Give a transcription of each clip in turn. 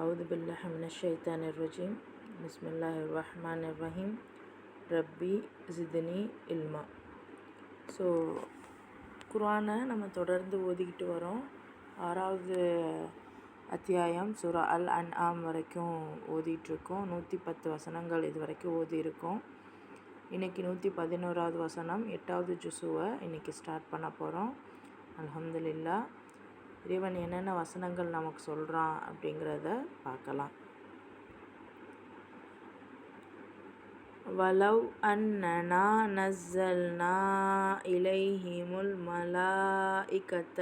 அவுது பில்லாஹி மினஷ் ஷைத்தானிர் ரஜீம். பிஸ்மில்லாஹிர் ரஹ்மானிர் ரஹீம். ரப்பி ஜித்னி இல்மா. ஸோ குர்ஆனை நம்ம தொடர்ந்து ஓதிக்கிட்டு வரோம். 6வது அத்தியாயம் சூரா அல் அன்ஆம் வரைக்கும் ஓதிட்டுருக்கோம். 110 வசனங்கள் இது வரைக்கும் ஓதியிருக்கோம். இன்றைக்கி 111வது வசனம் 8வது ஜுசுவை இன்றைக்கி ஸ்டார்ட் பண்ண போகிறோம். அல்ஹம்துலில்லாஹ். இறைவன் என்னென்ன வசனங்கள் நமக்கு சொல்கிறான் அப்படிங்கிறத பார்க்கலாம். வலவ் அன்னனா நஸ்ஸல்னா இலைஹிமுல் மலாஇகத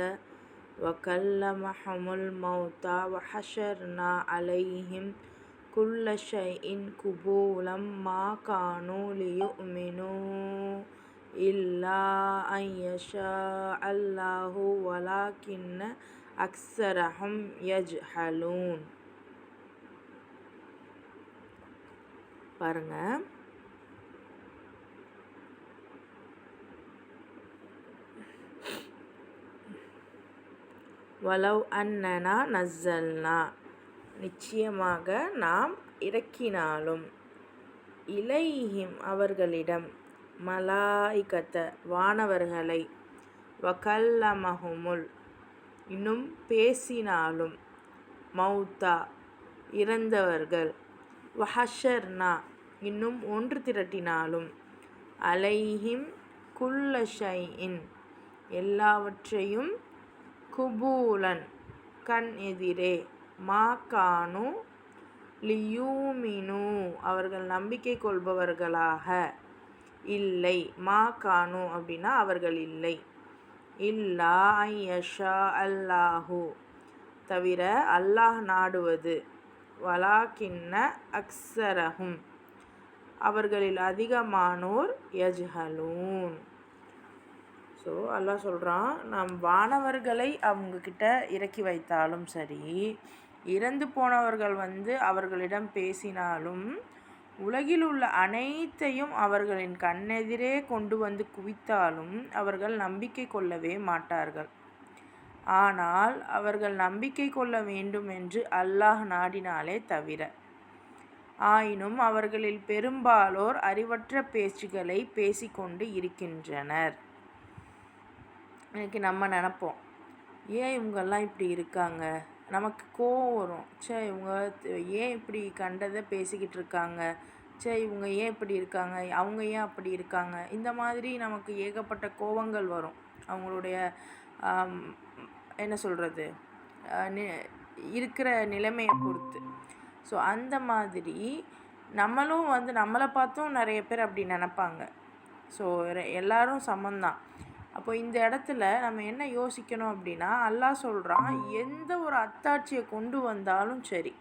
வகல்லமஹுமுல் மௌதா வஹஷர்னா அலைஹிம் குல்ல ஷைஇன் குபூலம் மா கானூ லியுமினூ இல்லா அன் யஷா அல்லாஹு வலாக்கின்ன அக்ஸரஹும் யஜ்ஹலூன். பாருங்க, வலவ் அன்னனா நஸ்ஸல்னா, நிச்சயமாக நாம் இறக்கினாலும், இலைஹிம் அவர்களிடம், மலாயிகத்த வானவர்களை, வகல்லமஹுமுல் இன்னும் பேசினாலும், மௌத்தா இறந்தவர்கள், வஹஷர்னா இன்னும் ஒன்று திரட்டினாலும், அலைஹிம் குல்ல ஷைஇன் எல்லாவற்றையும், குபூலன் கண் எதிரே, மா கானு லியூமினு அவர்கள் நம்பிக்கை கொள்பவர்களாக இல்லை, மா கானு அப்படின்னா அவர்கள் இல்லை, இல்லா அன் யஷா அல்லாஹு தவிர அல்லாஹ் நாடுவது, வலாக்கின்ன அக்ஸரஹும் அவர்களில் அதிகமானோர், யஜ்ஹலூன். ஸோ அல்லாஹ் சொல்கிறான், நாம் வானவர்களை அவங்கக்கிட்ட இறக்கி வைத்தாலும் சரி, இறந்து போனவர்கள் அவர்களிடம் பேசினாலும், உலகில் உள்ள அனைத்தையும் அவர்களின் கண்ணெதிரே கொண்டு வந்து குவித்தாலும் அவர்கள் நம்பிக்கை கொள்ளவே மாட்டார்கள். ஆனால் அவர்கள் நம்பிக்கை கொள்ள வேண்டும் என்று அல்லாஹ் நாடினாலே தவிர. ஆயினும் அவர்களில் பெரும்பாலோர் அறிவற்ற பேச்சுகளை பேசிக்கொண்டு இருக்கின்றனர். இன்னைக்கு நம்ம நினப்போம், ஏன் இவங்கெல்லாம் இப்படி இருக்காங்க, நமக்கு கோவம் வரும். இவங்க ஏன் இப்படி கண்டதை பேசிக்கிட்டு இருக்காங்க, இவங்க ஏன் இப்படி இருக்காங்க, அவங்க ஏன் அப்படி இருக்காங்க, இந்த மாதிரி நமக்கு ஏகப்பட்ட கோவங்கள் வரும். அவங்களுடைய என்ன சொல்கிறது, இருக்கிற நிலைமையை பொறுத்து. ஸோ அந்த மாதிரி நம்மளும் நம்மளை பார்த்தும் நிறைய பேர் அப்படி நினப்பாங்க. ஸோ எல்லாரும் சமந்தான். அப்போ இந்த இடத்துல நம்ம என்ன யோசிக்கணும் அப்படின்னா, அல்லாஹ் சொல்கிறான், எந்த ஒரு அத்தாட்சியை கொண்டு வந்தாலும் சரி,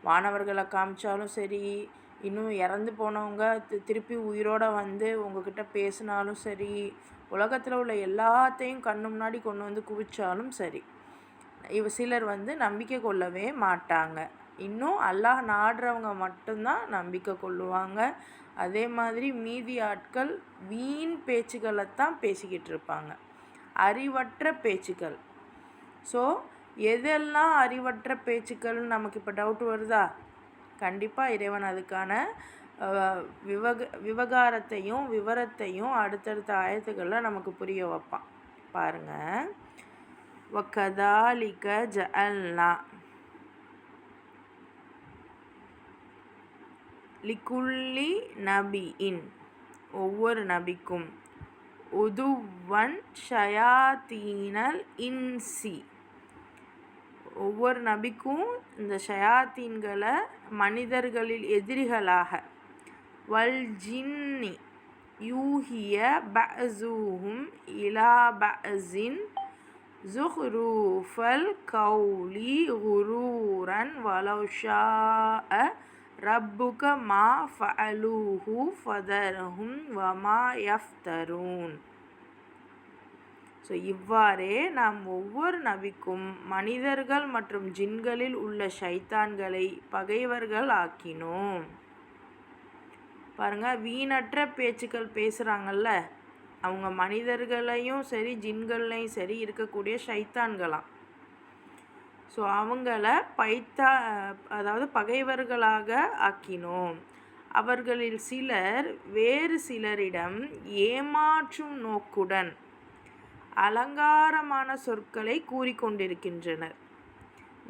வானவர்களை காமிச்சாலும் சரி, இன்னும் இறந்து போனவங்க திருப்பி உயிரோடு உங்ககிட்ட பேசினாலும் சரி, உலகத்தில் உள்ள எல்லாத்தையும் கண்ணு முன்னாடி கொண்டு வந்து குவிச்சாலும் சரி, சிலர் நம்பிக்கை கொள்ளவே மாட்டாங்க. இன்னும் அல்லாஹ் நாடுறவங்க மட்டும்தான் நம்பிக்கை கொள்ளுவாங்க. அதே மாதிரி மீதி ஆட்கள் வீண் பேச்சுக்களைத்தான் பேசிக்கிட்டு இருப்பாங்க, அறிவற்ற பேச்சுக்கள். ஸோ எதெல்லாம் அறிவற்ற பேச்சுக்கள்னு நமக்கு இப்போ டவுட் வருதா? கண்டிப்பாக இறைவன் அதுக்கான விவகாரத்தையும் விவரத்தையும் அடுத்தடுத்த ஆயத்துக்களில் நமக்கு புரிய வைப்பான். பாருங்கள், வகதாலிக ஜஅல்னா லிகுல்லி நபியின் ஒவ்வொரு நபிக்கும், உதுவன் ஷயாத்தீனல் இன்சி ஒவ்வொரு நபிக்கும் இந்த ஷயாத்தீன்களை மனிதர்களில் எதிரிகளாக, வல் ஜின்னி யூஹிய பஅஸுஹும் இலா பஅஸின் ஸுஹ்ரூஃபல் கௌலி குரூரன் வலவ் ஷாஅ ரப்புக மா ஃபஅலூஹு ஃபதர்ஹும் வமா யஃப்தரூன். ஸோ இவ்வாறே நாம் ஒவ்வொரு நபிக்கும் மனிதர்கள் மற்றும் ஜின்களில் உள்ள ஷைத்தான்களை பகைவர்கள் ஆக்கினோம். பாருங்கள், வீணற்ற பேச்சுக்கள் பேசுகிறாங்கல்ல, அவங்க மனிதர்களையும் சரி ஜின்கள்லையும் சரி இருக்கக்கூடிய ஷைத்தான்களாம். ஸோ அவங்கள அதாவது பகைவர்களாக ஆக்கினோம். அவர்களில் சிலர் வேறு சிலரிடம் ஏமாற்றும் நோக்குடன் அலங்காரமான சொற்களை கூறிக்கொண்டிருக்கின்றனர்.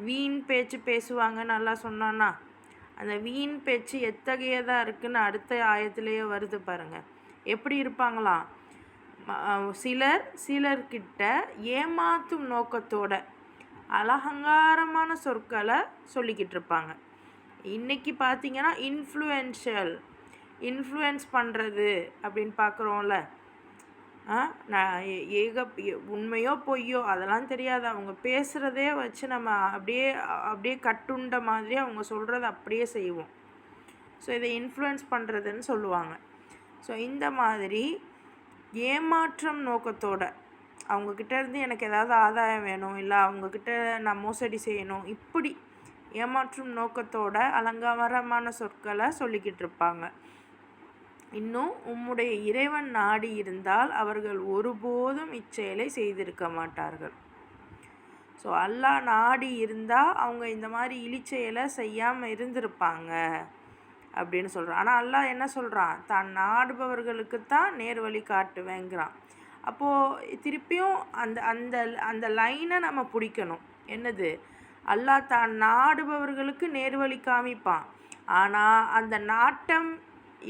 வீண் பேச்சு பேசுவாங்க, நல்லா சொன்னான்னா. அந்த வீண் பேச்சு எத்தகையதாக இருக்குன்னு அடுத்த ஆயத்திலேயே வருது பாருங்க. எப்படி இருப்பாங்களாம்? சிலர்கிட்ட ஏமாற்றும் நோக்கத்தோட அலங்காரமான சொற்களை சொல்லிக்கிட்டு இருப்பாங்க. இன்றைக்கி பார்த்தீங்கன்னா இன்ஃப்ளூயன்ஸ் பண்ணுறது அப்படின்னு பார்க்குறோம்ல. நான் உண்மையோ பொய்யோ அதெல்லாம் தெரியாது, அவங்க பேசுகிறதே வச்சு நம்ம அப்படியே கட்டுண்ட மாதிரி அவங்க சொல்கிறத அப்படியே செய்வோம். ஸோ இதை இன்ஃப்ளூயன்ஸ் பண்ணுறதுன்னு சொல்லுவாங்க. ஸோ இந்த மாதிரி ஏமாற்றம் நோக்கத்தோட அவங்கக்கிட்ட இருந்து எனக்கு ஏதாவது ஆதாயம் வேணும், இல்லை அவங்கக்கிட்ட நான் மோசடி செய்யணும், இப்படி ஏமாற்றும் நோக்கத்தோட அலங்காரமான சொற்களை சொல்லிக்கிட்டு இருப்பாங்க. இன்னும் உம்முடைய இறைவன் நாடி இருந்தால் அவர்கள் ஒருபோதும் இச்செயலை செய்திருக்க மாட்டார்கள். ஸோ அல்லாஹ் நாடி இருந்தால் அவங்க இந்த மாதிரி இழிச்செயலை செய்யாமல் இருந்திருப்பாங்க அப்படின்னு சொல்கிறான். ஆனால் அல்லாஹ் என்ன சொல்கிறான்? தான் நாடுபவர்களுக்கு தான் நேர்வழி காட்டுவேங்கிறான். அப்போது திருப்பியும் அந்த அந்த அந்த லைனை நம்ம பிடிக்கணும். என்னது? அல்லாஹ் தான் நாடுபவர்களுக்கு நேர்வழி காமிப்பான். ஆனால் அந்த நாட்டம்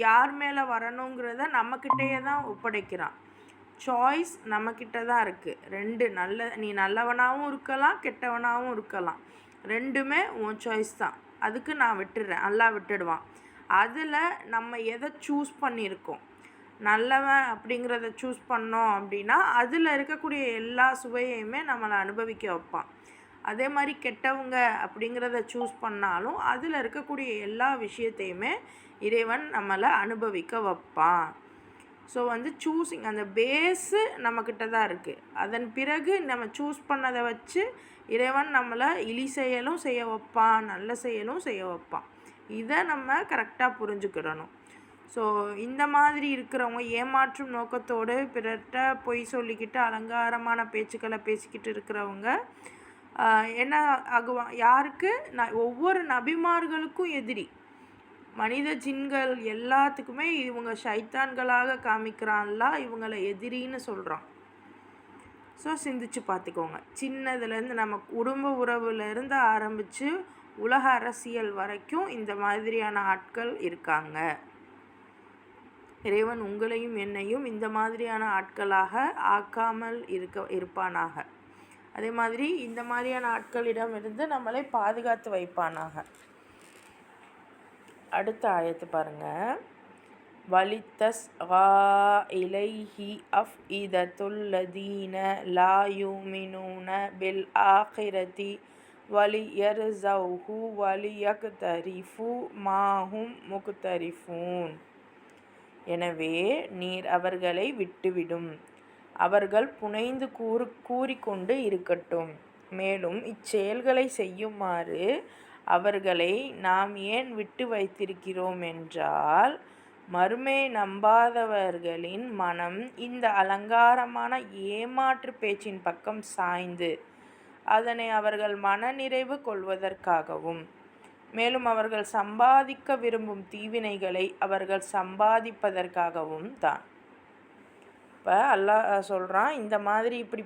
யார் மேலே வரணுங்கிறத நம்மக்கிட்டேயே தான் ஒப்படைக்கிறான். சாய்ஸ் நம்மக்கிட்ட தான் இருக்குது. நீ நல்லவனாகவும் இருக்கலாம், கெட்டவனாகவும் இருக்கலாம். ரெண்டுமே உன் சாய்ஸ் தான். அதுக்கு நான் விட்டுடுறேன், அல்லாஹ் விட்டுடுவான். அதில் நம்ம எதை சூஸ் பண்ணியிருக்கோம், நல்லவன் அப்படிங்கிறத சூஸ் பண்ணோம் அப்படின்னா அதில் இருக்கக்கூடிய எல்லா சுவையுமே நம்மளை அனுபவிக்க வைப்பான். அதே மாதிரி கெட்டவங்க அப்படிங்கிறத சூஸ் பண்ணாலும் அதில் இருக்கக்கூடிய எல்லா விஷயத்தையுமே இறைவன் நம்மளை அனுபவிக்க வைப்பான். ஸோ சூஸிங் அந்த பேஸு நம்மக்கிட்ட தான் இருக்குது. அதன் பிறகு நம்ம சூஸ் பண்ணதை வச்சு இறைவன் நம்மளை இழி செயலும் செய்ய வைப்பான், நல்ல செயலும் செய்ய வைப்பான். இதை நம்ம கரெக்டாக புரிஞ்சுக்கிடணும். ஸோ இந்த மாதிரி இருக்கிறவங்க ஏமாற்றும் நோக்கத்தோடு பிறர்கிட்ட பொய் சொல்லிக்கிட்டு அலங்காரமான பேச்சுக்களை பேசிக்கிட்டு இருக்கிறவங்க என்ன ஆகுவாங்க? யாருக்கு? ஒவ்வொரு நபிமார்களுக்கும் எதிரி. மனித ஜின்கள் எல்லாத்துக்குமே இவங்க ஷைத்தான்களாக காமிக்கிறான்ல, இவங்களை எதிரின்னு சொல்கிறான். ஸோ சிந்திச்சு பார்த்துக்கோங்க. சின்னதுலேருந்து நம்ம குடும்ப உறவுலேருந்து ஆரம்பித்து உலக அரசியல் வரைக்கும் இந்த மாதிரியான ஆட்கள் இருக்காங்க. இறைவன் உங்களையும் என்னையும் இந்த மாதிரியான ஆட்களாக ஆக்காமல் இருப்பானாக. அதே மாதிரி இந்த மாதிரியான ஆட்களிடமிருந்து நம்மளை பாதுகாத்து வைப்பானாக. அடுத்த ஆயத்து பாருங்க. வலித்தஸ் இலைஹி அஃஇதத்துல்லதீன லா யூமினூன பில் ஆகிரதி வலியர்ஸௌஹு வலியக்தரிஃபு மாஹும் முக்தரிஃபூன். எனவே நீர் அவர்களை விட்டுவிடும், அவர்கள் புனைந்து கூறிக்கொண்டு இருக்கட்டும். மேலும் இச்செயல்களை செய்யுமாறு அவர்களை நாம் ஏன் விட்டு வைத்திருக்கிறோம் என்றால், மறுமை நம்பாதவர்களின் மனம் இந்த அலங்காரமான ஏமாற்று பேச்சின் பக்கம் சாய்ந்து அதனை அவர்கள் மனநிறைவு கொள்வதற்காகவும், மேலும் அவர்கள் சம்பாதிக்க விரும்பும் தீவினைகளை அவர்கள் சம்பாதிப்பதற்காகவும் தான். இப்போ அல்லாஹ் சொல்கிறான், இந்த மாதிரி இப்படி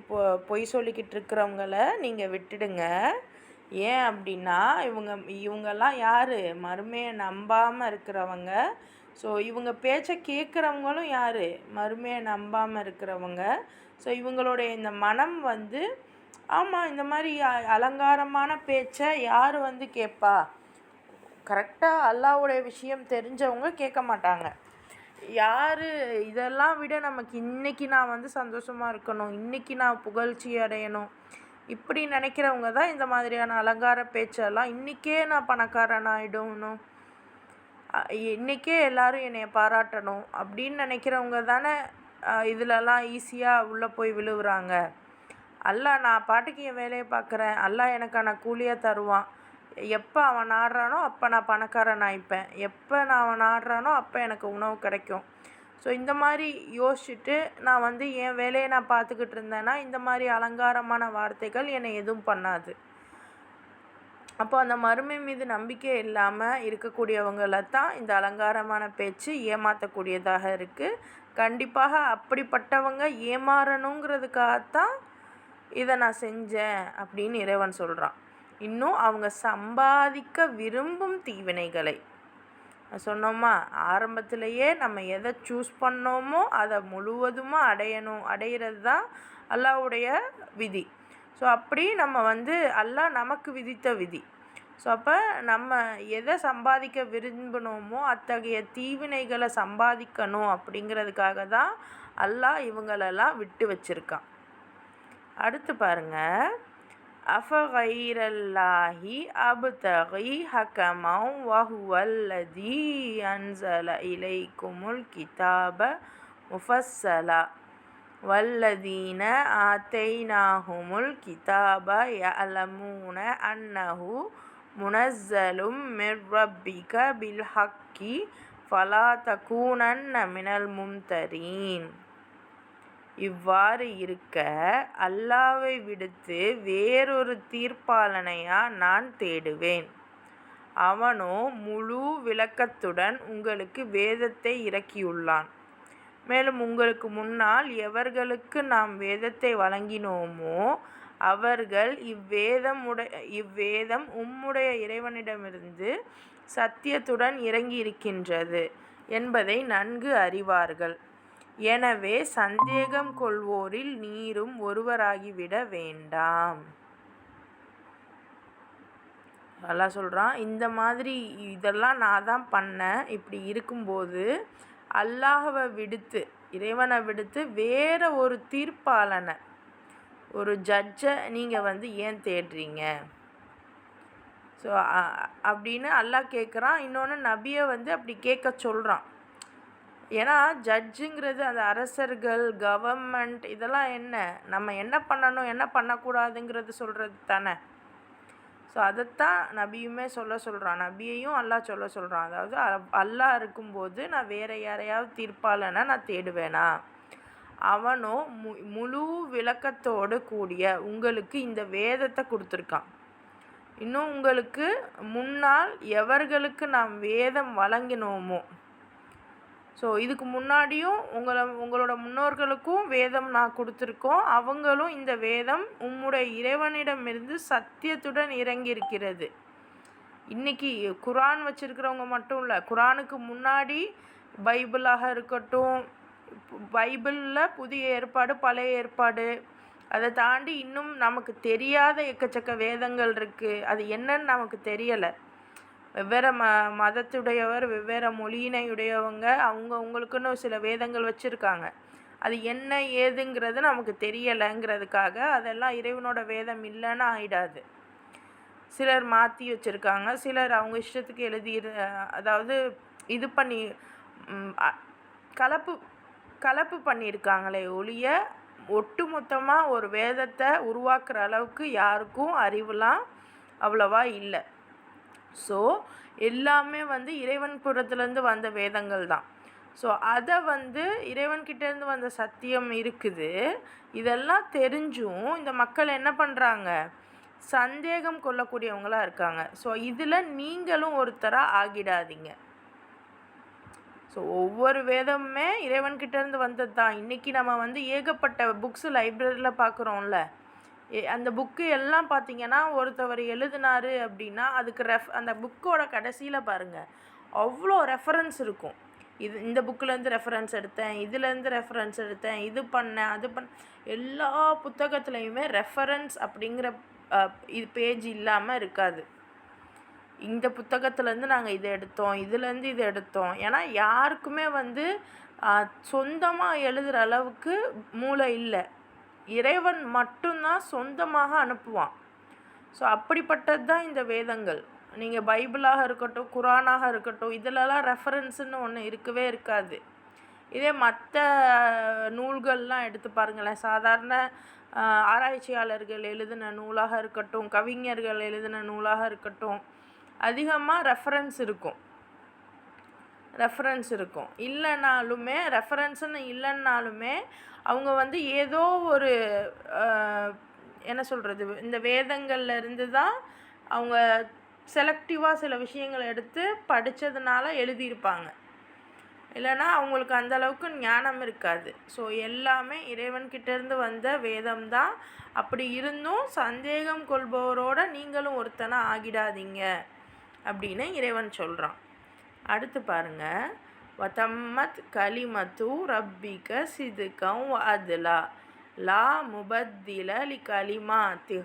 பொய் சொல்லிக்கிட்டு இருக்கிறவங்கள நீங்கள் விட்டுடுங்க. ஏன் அப்படின்னா இவங்கெல்லாம் யார்? மறுமையை நம்பாமல் இருக்கிறவங்க. ஸோ இவங்க பேச்சை கேட்குறவங்களும் யார்? மறுமையை நம்பாமல் இருக்கிறவங்க. ஸோ இவங்களுடைய இந்த மனம் ஆமாம், இந்த மாதிரி அலங்காரமான பேச்சை யார் கேட்பா? கரெக்டாக அல்லாஹ்வுடைய விஷயம் தெரிஞ்சவங்க கேட்க மாட்டாங்க. யார் இதெல்லாம் விட நமக்கு இன்றைக்கி நான் சந்தோஷமாக இருக்கணும், இன்றைக்கி நான் புகழ்ச்சி அடையணும், இப்படி நினைக்கிறவங்க தான் இந்த மாதிரியான அலங்கார பேச்செல்லாம், இன்றைக்கே நான் பணக்காரன் ஆகிடணும், இன்றைக்கே எல்லோரும் என்னை பாராட்டணும் அப்படின்னு நினைக்கிறவங்க தானே இதிலெல்லாம் ஈஸியாக உள்ளே போய் விழுவுறாங்க. அல்லாஹ் நான் பாட்டுக்கு என் வேலையை பார்க்குறேன், அல்லாஹ் எனக்கான கூலியாக தருவான், எப்போ அவன் நாடுறானோ அப்போ நான் பணக்காரன் ஆகிப்பேன், எப்போ நான் அவன் நாடுறானோ அப்போ எனக்கு உணவு கிடைக்கும். ஸோ இந்த மாதிரி யோசிச்சுட்டு நான் என் வேலையை நான் பார்த்துக்கிட்டு இருந்தேன்னா இந்த மாதிரி அலங்காரமான வார்த்தைகள் என்னை எதுவும் பண்ணாது. அப்போ அந்த மறுமை மீது நம்பிக்கை இல்லாமல் இருக்கக்கூடியவங்களை தான் இந்த அலங்காரமான பேச்சு ஏமாற்றக்கூடியதாக இருக்குது. கண்டிப்பாக அப்படிப்பட்டவங்க ஏமாறணுங்கிறதுக்காகத்தான் இதை நான் செஞ்சேன் அப்படின்னு இறைவன் சொல்கிறான். இன்னும் அவங்க சம்பாதிக்க விரும்பும் தீவினைகளை சொன்னோமா, ஆரம்பத்திலேயே நம்ம எதை சூஸ் பண்ணோமோ அதை முழுவதுமாக அடையிறது தான் அல்லாஹ்வுடைய விதி. ஸோ அப்படி நம்ம அல்லாஹ் நமக்கு விதித்த விதி. ஸோ அப்போ நம்ம எதை சம்பாதிக்க விரும்பினோமோ அத்தகைய தீவினைகளை சம்பாதிக்கணும் அப்படிங்கிறதுக்காக தான் அல்லாஹ் இவங்களெல்லாம் விட்டு வச்சுருக்கான். அடுத்து பாருங்கள், அஃபகைரல்லாஹி அப்தகி ஹக்கமம் வஹுவல்லதி அன்ஸல இலைக்குமுல் கிதாப முஃபஸ்ஸலா வல்லதீன ஆத்தைனாஹுமுல் கிதாப யஅலமூன அன்னஹு முனஸ்ஸலும் மிர் ரப்பிக பில் ஹக்கி ஃபலா தகூனன்ன மினல் மும்தரீன். இவ்வாறு இருக்க அல்லாஹ்வை விடுத்து வேறொரு தீர்ப்பாளனையா நான் தேடுவேன். அவனோ முழு விளக்கத்துடன் உங்களுக்கு வேதத்தை இறக்கியுள்ளான். மேலும் உங்களுக்கு முன்னால் எவர்களுக்கு நாம் வேதத்தை வழங்கினோமோ அவர்கள் இவ்வேதம் உம்முடைய இறைவனிடமிருந்து சத்தியத்துடன் இறங்கியிருக்கின்றது என்பதை நன்கு அறிவார்கள். எனவே சந்தேகம் கொள்வோரில் நீரும் ஒருவராகிவிட வேண்டாம். அல்லாஹ் சொல்கிறான், இந்த மாதிரி இதெல்லாம் நான் தான் பண்ணேன். இப்படி இருக்கும்போது அல்லாஹ்வை விடுத்து, இறைவனை விடுத்து வேற ஒரு தீர்ப்பாளனை, ஒரு ஜட்ஜை நீங்கள் ஏன் தேடுறீங்க? ஸோ அப்படின்னு அல்லாஹ் கேட்குறான். இன்னொன்று நபியை அப்படி கேட்க சொல்கிறான். ஏன்னா ஜட்ஜுங்கிறது அந்த அரசர்கள், கவர்மெண்ட், இதெல்லாம் நம்ம என்ன பண்ணணும் என்ன பண்ணக்கூடாதுங்கிறது சொல்கிறது தானே. ஸோ அதைத்தான் நபியுமே சொல்கிறான். நபியையும் அல்லாஹ் சொல்கிறான். அதாவது அல்லாஹ் இருக்கும்போது நான் வேறு யாரையாவது தீர்ப்பாளனா நான் தேடுவேனா? அவனோ முழு விளக்கத்தோடு கூடிய உங்களுக்கு இந்த வேதத்தை கொடுத்துருக்கான். இன்னும் உங்களுக்கு முன்னால் எவர்களுக்கு நாம் வேதம் வழங்கினோமோ, ஸோ இதுக்கு முன்னாடியும் உங்களோட முன்னோர்களுக்கும் வேதம் நான் கொடுத்துருக்கோம். அவங்களும் இந்த வேதம் உம்முடைய இறைவனிடமிருந்து சத்தியத்துடன் இறங்கியிருக்கிறது. இன்றைக்கி குரான் வச்சுருக்கிறவங்க மட்டும் இல்லை, குரானுக்கு முன்னாடி பைபிளாக இருக்கட்டும், பைபிளில் புதிய ஏற்பாடு, பழைய ஏற்பாடு, அதை தாண்டி இன்னும் நமக்கு தெரியாத எக்கச்சக்க வேதங்கள் இருக்குது. அது என்னன்னு நமக்கு தெரியலை. வெவ்வேறு மதத்துடையவர், வெவ்வேறு மொழியினையுடையவங்க அவங்களுக்குன்னு சில வேதங்கள் வச்சுருக்காங்க. அது என்ன ஏதுங்கிறது நமக்கு தெரியலைங்கிறதுக்காக அதெல்லாம் இறைவனோட வேதம் இல்லைன்னு ஆகிடாது. சிலர் மாற்றி வச்சுருக்காங்க, சிலர் அவங்க இஷ்டத்துக்கு அதாவது இது பண்ணி கலப்பு பண்ணியிருக்காங்களே ஒழிய ஒட்டு மொத்தமாக ஒரு வேதத்தை உருவாக்குற அளவுக்கு யாருக்கும் அறிவுலாம் அவ்வளவா இல்லை. ஸோ எல்லாமே இறைவன் புறத்துலேருந்து வந்த வேதங்கள் தான். ஸோ அதை இறைவன்கிட்டேருந்து வந்த சத்தியம் இருக்குது. இதெல்லாம் தெரிஞ்சும் இந்த மக்கள் என்ன பண்ணுறாங்க? சந்தேகம் கொள்ளக்கூடியவங்களாக இருக்காங்க. ஸோ இதில் நீங்களும் ஒருத்தராக ஆகிடாதீங்க. ஸோ ஒவ்வொரு வேதமுமே இறைவன்கிட்டேருந்து வந்தது தான். இன்றைக்கி நம்ம ஏகப்பட்ட புக்ஸு லைப்ரரியில் பார்க்குறோம்ல, அந்த புக்கு எல்லாம் பார்த்திங்கன்னா ஒருத்தவர் எழுதினார் அப்படின்னா அதுக்கு அந்த புக்கோட கடைசியில் பாருங்கள் அவ்வளோ ரெஃபரன்ஸ் இருக்கும். இந்த புக்கிலேருந்து ரெஃபரன்ஸ் எடுத்தேன், இதுலேருந்து ரெஃபரன்ஸ் எடுத்தேன், இது பண்ணேன், அது எல்லா புத்தகத்துலேயுமே ரெஃபரன்ஸ் அப்படிங்கிற இது பேஜ் இல்லாமல் இருக்காது. இந்த புத்தகத்துலேருந்து நாங்கள் இதை எடுத்தோம், இதுலேருந்து இதை எடுத்தோம். ஏன்னா யாருக்குமே சொந்தமாக எழுதுகிற அளவுக்கு மூளை இல்லை. இறைவன் மட்டும்தான் சொந்தமாக அனுப்புவான். ஸோ அப்படிப்பட்டது தான் இந்த வேதங்கள். நீங்கள் பைபிளாக இருக்கட்டும், குரானாக இருக்கட்டும், இதிலலாம் ரெஃபரன்ஸுன்னு ஒன்று இருக்கவே இருக்காது. இதே மற்ற நூல்கள்லாம் எடுத்து பாருங்களேன். சாதாரண ஆராய்ச்சியாளர்கள் எழுதின நூலாக இருக்கட்டும், கவிஞர்கள் எழுதின நூலாக இருக்கட்டும், அதிகமாக ரெஃபரன்ஸ் இருக்கும். இல்லைனாலுமே ரெஃபரன்ஸுன்னு இல்லைன்னாலுமே அவங்க ஏதோ ஒரு என்ன சொல்கிறது, இந்த வேதங்கள்ல இருந்து தான் அவங்க செலக்டிவாக சில விஷயங்களை எடுத்து படித்ததுனால எழுதியிருப்பாங்க. இல்லைன்னா அவங்களுக்கு அந்தளவுக்கு ஞானம் இருக்காது. ஸோ எல்லாமே இறைவன்கிட்டேருந்து வந்த வேதம் தான். அப்படி இருந்தும் சந்தேகம் கொள்பவரோட நீங்களும் ஒருத்தனை ஆகிடாதீங்க அப்படின்னு இறைவன் சொல்கிறான். அடுத்து பாருங்கள், வதம்மத் கலிமத்து ரப்பிக சிதுகம் அதுலா லா முபத்தில லி கலிமாத்தி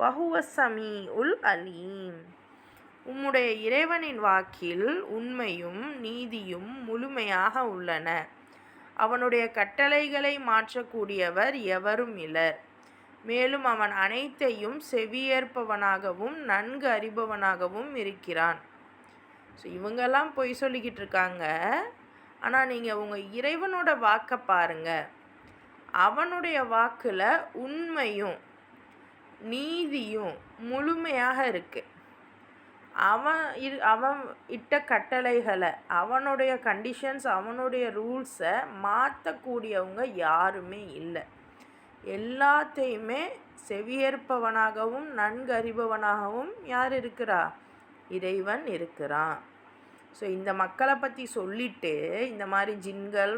வஹுவ ஸமீஉல் அலீம். உம்முடைய இறைவனின் வாக்கில் உண்மையும் நீதியும் முழுமையாக உள்ளன. அவனுடைய கட்டளைகளை மாற்றக்கூடியவர் எவரும் இலர். மேலும் அவன் அனைத்தையும் செவியேற்பவனாகவும் நன்கு அறிபவனாகவும் இருக்கிறான். ஸோ இவங்கெல்லாம் பொய் சொல்லிக்கிட்டு இருக்காங்க. ஆனால் நீங்கள் உங்கள் இறைவனோட வாக்கை பாருங்கள். அவனுடைய வாக்கில் உண்மையும் நீதியும் முழுமையாக இருக்குது. அவன் இட்ட கட்டளைகளை, அவனுடைய கண்டிஷன்ஸ், அவனுடைய ரூல்ஸை மாற்றக்கூடியவங்க யாருமே இல்லை. எல்லாத்தையுமே செவியேற்பவனாகவும் நன்கு அறிபவனாகவும் யார் இருக்கிறா? இறைவன் இருக்கிறான். ஸோ இந்த மக்களை பற்றி சொல்லிவிட்டு, இந்த மாதிரி ஜின்கள்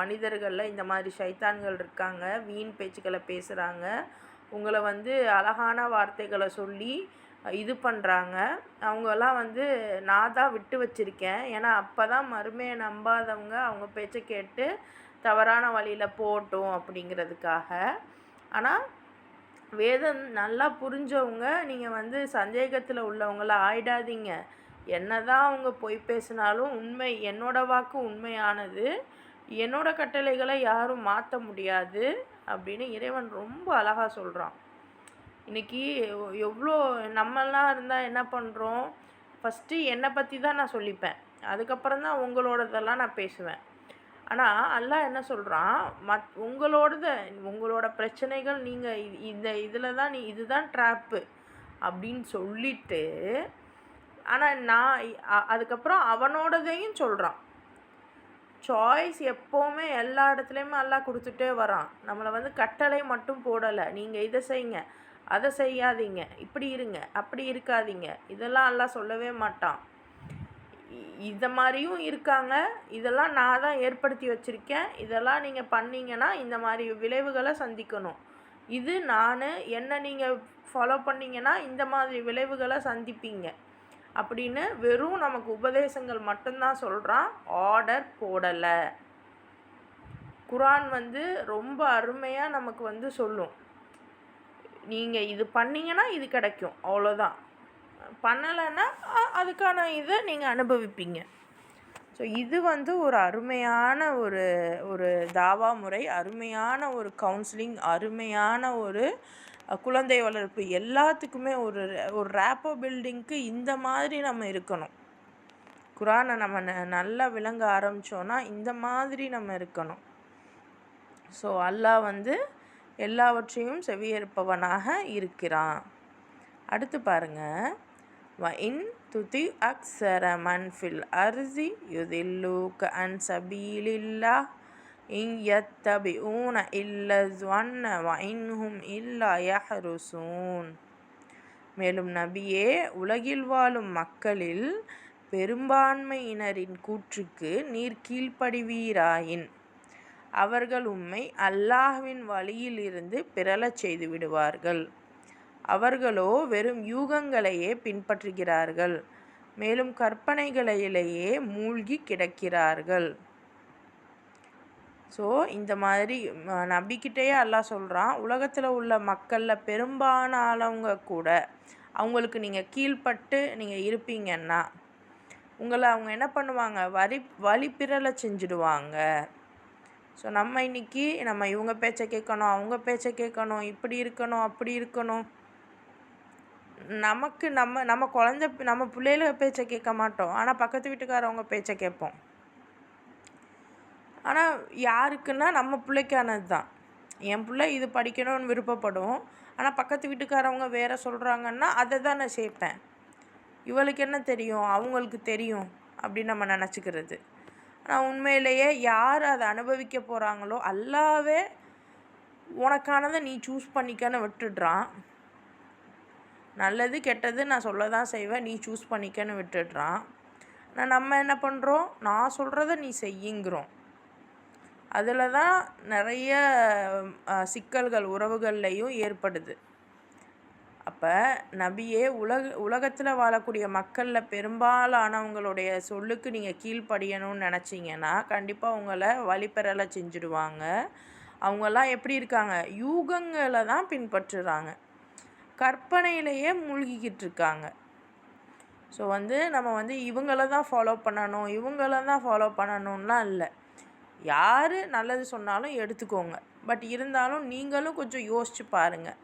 மனிதர்களில் இந்த மாதிரி சைத்தான்கள் இருக்காங்க, வீண் பேச்சுக்களை பேசுகிறாங்க, உங்களை அழகான வார்த்தைகளை சொல்லி இது பண்ணுறாங்க. அவங்கெல்லாம் நான் தான் விட்டு வச்சுருக்கேன். ஏன்னா அப்போ தான் மறுமையை நம்பாதவங்க அவங்க பேச்சை கேட்டு தவறான வழியில் போகட்டும் அப்படிங்கிறதுக்காக. ஆனால் வேதம் நல்லா புரிஞ்சவங்க நீங்கள் சந்தேகத்தில் உள்ளவங்கள ஆயிடாதீங்க. என்ன தான் அவங்க பொய் பேசினாலும் உண்மை, என்னோடய வாக்கு உண்மையானது, என்னோடய கட்டளைகளை யாரும் மாற்ற முடியாது அப்படின்னு இறைவன் ரொம்ப அழகாக சொல்கிறான். இன்றைக்கி எவ்வளோ நம்மளாம் இருந்தால் என்ன பண்ணுறோம்? ஃபஸ்ட்டு என்னை பற்றி தான் நான் சொல்லிப்பேன், அதுக்கப்புறம் தான் உங்களோடதெல்லாம் நான் பேசுவேன். ஆனால் அல்லாஹ் என்ன சொல்கிறான், உங்களோட பிரச்சனைகள் நீங்கள் இதில் தான் இதுதான் ட்ராப்பு அப்படின்னு சொல்லிவிட்டு, ஆனால் நான் அதுக்கப்புறம் அவனோடதையும் சொல்கிறான். சாய்ஸ் எப்போவுமே எல்லா இடத்துலையுமே அல்லாஹ் கொடுத்துட்டே வரான். நம்மளை கட்டளை மட்டும் போடலை, நீங்கள் இதை செய்யுங்க, அதை செய்யாதீங்க, இப்படி இருங்க, அப்படி இருக்காதீங்க, இதெல்லாம் அல்லாஹ் சொல்லவே மாட்டான். இதை மாதிரியும் இருக்காங்க, இதெல்லாம் நான் தான் ஏற்படுத்தி வச்சுருக்கேன், இதெல்லாம் நீங்கள் பண்ணிங்கன்னா இந்த மாதிரி விளைவுகளை சந்திக்கணும், இது என்ன நீங்கள் ஃபாலோ பண்ணிங்கன்னா இந்த மாதிரி விளைவுகளை சந்திப்பீங்க அப்படின்னு வெறும் நமக்கு உபதேசங்கள் மட்டும்தான் சொல்கிறான், ஆர்டர் போடலை. குரான் ரொம்ப அருமையாக நமக்கு சொல்லும், நீங்கள் இது பண்ணிங்கன்னா இது கிடைக்கும், அவ்வளோதான். பண்ணலைன்னா அதுக்கான இதை நீங்கள் அனுபவிப்பீங்க. ஸோ இது ஒரு அருமையான ஒரு தாவா முறை, அருமையான ஒரு கவுன்சிலிங், அருமையான ஒரு குழந்தை வளர்ப்பு, எல்லாத்துக்குமே ஒரு ரேப்போ பில்டிங்க்கு இந்த மாதிரி நம்ம இருக்கணும். குரானை நம்ம நல்லா விளங்க ஆரம்பித்தோன்னா இந்த மாதிரி நம்ம இருக்கணும். ஸோ அல்லாஹ் எல்லாவற்றையும் செவியேற்பவனாக இருக்கிறான். அடுத்து பாருங்கள், வஇன் துதி அக்ஸர மன் ஃபில் அர்ஸி யுதில்லூக அன் சபீலில்லாஹ் இன் யத்தபிஊன இல்ல ஸுவன்ன வஇன்ஹும் இல்லா யஹ்ருஸூன். மேலும் நபியே, உலகில் வாழும் மக்களில் பெரும்பான்மையினரின் கூற்றுக்கு நீர் கீழ்ப்படிவீராயின் அவர்கள் உம்மை அல்லாஹ்வின் வழியிலிருந்து பிறழச் செய்து விடுவார்கள். அவர்களோ வெறும் யூகங்களையே பின்பற்றுகிறார்கள், மேலும் கற்பனைகளிலேயே மூழ்கி கிடக்கிறார்கள். ஸோ இந்த மாதிரி நபிக்கிட்டேயே அல்லாஹ் சொல்கிறான், உலகத்தில் உள்ள மக்களில் பெரும்பாலானவங்க கூட அவங்களுக்கு நீங்கள் கீழ்ப்பட்டு நீங்கள் இருப்பீங்கன்னா உங்களை அவங்க என்ன பண்ணுவாங்க, வழி பிறலை செஞ்சுடுவாங்க. ஸோ நம்ம இன்றைக்கி இவங்க பேச்சை கேட்கணும், அவங்க பேச்சை கேட்கணும், இப்படி இருக்கணும், அப்படி இருக்கணும். நமக்கு நம்ம குழந்தை நம்ம பிள்ளைகள பேச்சை கேட்க மாட்டோம், ஆனால் பக்கத்து வீட்டுக்காரவங்க பேச்சை கேட்போம். ஆனால் யாருக்குன்னா நம்ம பிள்ளைக்கானது தான். என் பிள்ளை இது படிக்கணும்னு விருப்பப்படும், ஆனால் பக்கத்து வீட்டுக்காரவங்க வேறு சொல்கிறாங்கன்னா அதை தான் நான் சேர்ப்பேன். இவளுக்கு என்ன தெரியும், அவங்களுக்கு தெரியும் அப்படின்னு நம்ம நினச்சிக்கிறது. ஆனால் உண்மையிலேயே யார் அதை அனுபவிக்க போகிறாங்களோ அல்லாவே உனக்கானதை நீ சூஸ் பண்ணிக்கன்னு விட்டுடுறான். நல்லது கெட்டது நான் சொல்ல தான் செய்வேன், நீ சூஸ் பண்ணிக்கன்னு விட்டுடுறான். நம்ம என்ன பண்ணுறோம், நான் சொல்கிறத நீ செய்யுங்கிறோம். அதில் தான் நிறைய சிக்கல்கள் உறவுகள்லையும் ஏற்படுது. அப்போ நபியே உலகத்தில் வாழக்கூடிய மக்களில் பெரும்பாலானவங்களுடைய சொல்லுக்கு நீங்கள் கீழ்ப்படியணும்னு நினச்சிங்கன்னா கண்டிப்பாக உங்களை வழிபெறலை செஞ்சுடுவாங்க. அவங்கெல்லாம் எப்படி இருக்காங்க, யூகங்களை தான் பின்பற்றுறாங்க, கற்பனையிலேயே மூழ்கிக்கிட்டு இருக்காங்க. ஸோ நம்ம இவங்கள தான் ஃபாலோ பண்ணணும்லாம் இல்லை. யார் நல்லது சொன்னாலும் எடுத்துக்கோங்க, பட் இருந்தாலும் நீங்களும் கொஞ்சம் யோசித்து பாருங்கள்.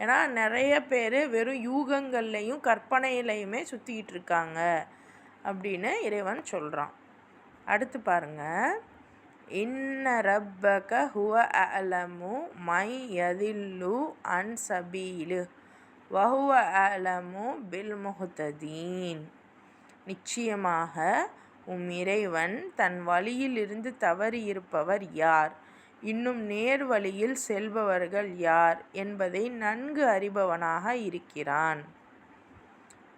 ஏன்னா நிறைய பேர் வெறும் யூகங்கள்லையும் கற்பனையிலையுமே சுற்றிக்கிட்டு இருக்காங்க அப்படின்னு இறைவன் சொல்கிறான். அடுத்து பாருங்கள், இன்ன ரப்பக ஹுவ அலமு மை யதில்லு அன் சபீலு வஹுவ அலமு பில் முஹ்ததீன். நிச்சயமாக இறைவன் தன் வழியிலிருந்து தவறி இருப்பவர் யார், இன்னும் நேர் வழியில் செல்பவர்கள் யார் என்பதை நன்கு அறிபவனாக இருக்கிறான்.